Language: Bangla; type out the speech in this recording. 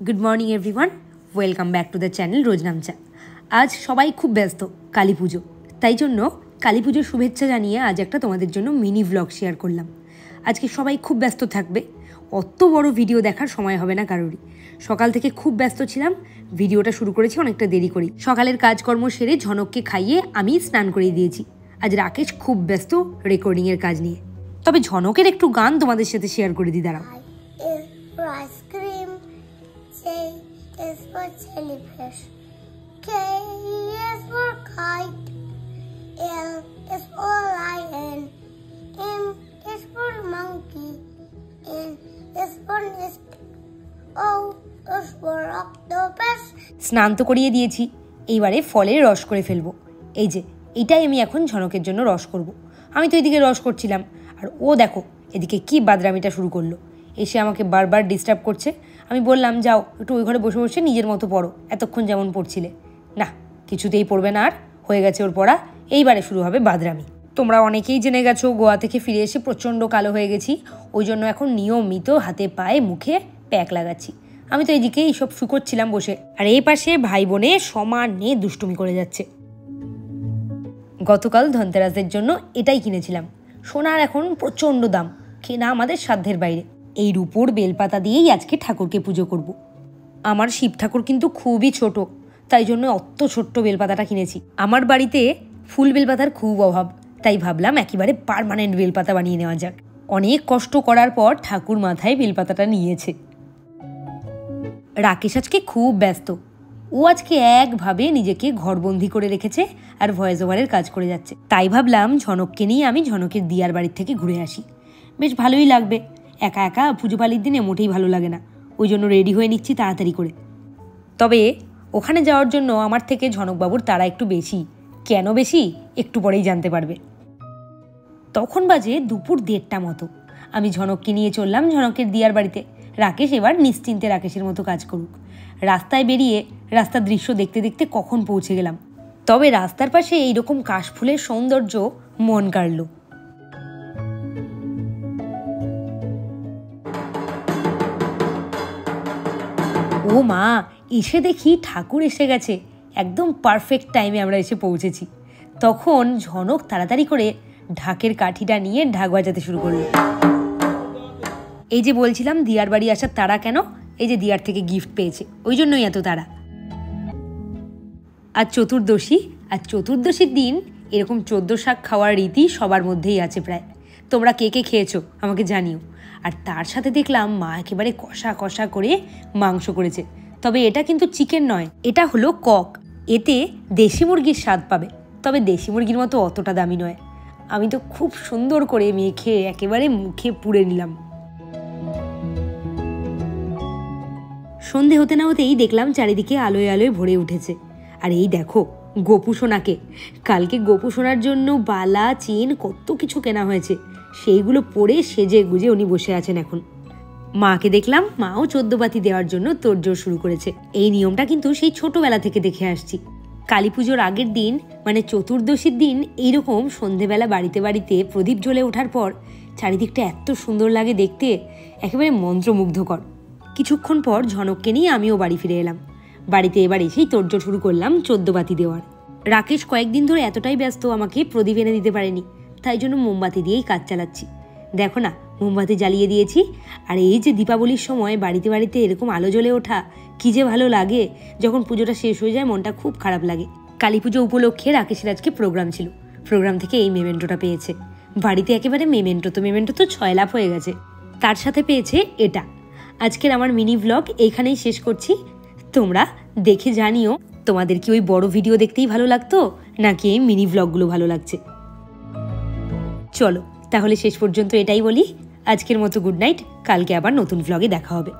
Good morning everyone, welcome back to the channel রোজ নামচা। আজ সবাই খুব ব্যস্ত, কালী পুজো, তাই জন্য কালী পুজোর শুভেচ্ছা জানিয়ে আজ একটা তোমাদের জন্য মিনি ভ্লগ শেয়ার করলাম। আজকে সবাই খুব ব্যস্ত থাকবে, অত বড় ভিডিও দেখার সময় হবে না কারোরই। সকাল থেকে খুব ব্যস্ত ছিলাম, ভিডিওটা শুরু করেছি অনেকটা দেরি করি। সকালের কাজকর্ম সেরে ঝনককে খাইয়ে আমি স্নান করিয়ে দিয়েছি। আজ রাকেশ খুব ব্যস্ত রেকর্ডিংয়ের কাজ নিয়ে। তবে ঝনকের একটু গান তোমাদের সাথে শেয়ার করে দিই, দাঁড়াও। J is for jellyfish. K is for kite. L is for lion. M is for monkey. N is for nest. O is for octopus. স্নান তো করিয়ে দিয়েছি, এইবারে ফলের রস করে ফেলবো। এই যে এটাই আমি এখন ঝনকের জন্য রস করব। আমি তো এদিকে রস করছিলাম, আর ও দেখো এদিকে কি বাদরামিটা শুরু করলো। এসে আমাকে বারবার ডিস্টার্ব করছে। আমি বললাম, যাও একটু ওই ঘরে বসে বসে নিজের মতো পড়ো, এতক্ষণ যেমন পড়ছিলে। না, কিছুতেই পড়বে না, আর হয়ে গেছে ওর পড়া। এইবারে শুরু হবে বাদরামি। তোমরা অনেকেই জেনে গেছো গোয়া থেকে ফিরে এসে প্রচণ্ড কালো হয়ে গেছি, ওই জন্য এখন নিয়মিত হাতে পায়ে মুখে প্যাক লাগাচ্ছি। আমি তো এইদিকে এইসব শুকোচ্ছিলাম বসে, আর এই পাশে ভাই বোনে সমানে দুষ্টুমি করে যাচ্ছে। গতকাল ধনতেরাসের জন্য এটাই কিনেছিলাম। সোনার এখন প্রচণ্ড দাম, কেনা আমাদের সাধ্যের বাইরে। এই রূপোর বেলপাতা দিয়েই আজকে ঠাকুরকে পুজো করব। আমার শিব ঠাকুর কিন্তু খুবই ছোট, তাই জন্য অত ছোট্ট বেলপাতাটা কিনেছি। আমার বাড়িতে ফুল বেলপাতার খুব অভাব, তাই ভাবলাম একেবারে পার্মানেন্ট বেলপাতা বানিয়ে নেওয়া যাক। অনেক কষ্ট করার পর ঠাকুর মাথায় বেলপাতাটা নিয়েছে। রাকেশ আজকে খুব ব্যস্ত, ও আজকে একভাবে নিজেকে ঘরবন্দি করে রেখেছে আর ভয়েস ওভারের কাজ করে যাচ্ছে। তাই ভাবলাম ঝনককে নিয়ে আমি ঝনকের দিয়ার বাড়ির থেকে ঘুরে আসি, বেশ ভালোই লাগবে। একা একা পুজো পালির দিনে মোটেই ভালো লাগে না, ওই জন্য রেডি হয়ে নিচ্ছি তাড়াতাড়ি করে। তবে ওখানে যাওয়ার জন্য আমার থেকে ঝনকবাবুর তাড়া একটু বেশি। কেন বেশি একটু পরেই জানতে পারবে। তখন বাজে দুপুর 1:30 মতো। আমি ঝনককে নিয়ে চললাম ঝনকের দিয়ার বাড়িতে। রাকেশ এবার নিশ্চিন্তে রাকেশের মতো কাজ করুক। রাস্তায় বেরিয়ে রাস্তার দৃশ্য দেখতে দেখতে কখন পৌঁছে গেলাম। তবে রাস্তার পাশে এইরকম কাশফুলের সৌন্দর্য মন কাড়ল। ও মা, এসে দেখি ঠাকুর এসে গেছে। একদম পারফেক্ট টাইমে আমরা এসে পৌঁছেছি। তখন ঝনক তাড়াতাড়ি করে ঢাকের কাঠিটা নিয়ে ঢাক বাজাতে শুরু করলো। এই যে বলছিলাম দিয়ার বাড়ি আসার তাড়া কেন, এই যে দিয়ার থেকে গিফট পেয়েছে ওই জন্যই এত তাড়া। আর চতুর্দশীর দিন এরকম 14 শাক খাওয়ার রীতি সবার মধ্যেই আছে প্রায়। তোমরা কে কে খেয়েছো আমাকে জানিও। আর তার সাথে দেখলাম মা একেবারে কষা কষা করে মাংস করেছে। তবে এটা কিন্তু চিকেন নয়, এটা হলো কক। এতে দেশি মুরগির স্বাদ পাবে, তবে দেশি মুরগির মতো অতটা দামি নয়। আমি তো খুব সুন্দর করে মেখে একেবারে মুখে পুড়ে নিলাম। সন্ধে হতে না হতেই দেখলাম চারিদিকে আলোয় আলোয় ভরে উঠেছে। আর এই দেখো গোপু সোনাকে, কালকে গোপু সোনার জন্য বালা চেন কত কিছু কেনা হয়েছে, সেইগুলো পরে সেজে গুজে উনি বসে আছেন এখন। মাকে দেখলাম, মাও 14 বাতি দেওয়ার জন্য তোড়জোড় শুরু করেছে। এই নিয়মটা কিন্তু সেই ছোটবেলা থেকে দেখে আসছি। কালী পুজোর আগের দিন মানে চতুর্দশীর দিন এইরকম সন্ধেবেলা বাড়িতে বাড়িতে প্রদীপ জ্বলে ওঠার পর চারিদিকটা এত সুন্দর লাগে দেখতে, একেবারে মন্ত্রমুগ্ধকর। কিছুক্ষণ পর ঝনককে নিয়ে আমিও বাড়ি ফিরে এলাম। বাড়িতে এবার এসেই তোড়জোড় শুরু করলাম 14 বাতি দেওয়ার। রাকেশ কয়েকদিন ধরে এতটাই ব্যস্ত আমাকে প্রদীপ এনে দিতে পারেনি, তাই জন্য মোমবাতি দিয়েই কাজ চালাচ্ছি। দেখো না, মোমবাতি জ্বালিয়ে দিয়েছি। আর এই যে দীপাবলির সময় বাড়িতে বাড়িতে এরকম আলো জ্বলে ওঠা কি যে ভালো লাগে। যখন পুজোটা শেষ হয়ে যায় মনটা খুব খারাপ লাগে। কালী পুজো উপলক্ষে রাকেশের আজকে প্রোগ্রাম ছিল, প্রোগ্রাম থেকে এই মেমেন্টোটা পেয়েছে। বাড়িতে একেবারে মেমেন্টো তো 6 লাখ হয়ে গেছে। তার সাথে পেয়েছে এটা। আজকের আমার মিনি ভ্লগ এইখানেই শেষ করছি। তোমরা দেখে জানিও তোমাদের কি ওই বড় ভিডিও দেখতেই ভালো লাগতো নাকি এই মিনি ভ্লগগুলো ভালো লাগছে। চলো তাহলে শেষ পর্যন্ত এটাই বলি, আজকের মতো গুড নাইট। কালকে আবার নতুন ভ্লগে দেখা হবে।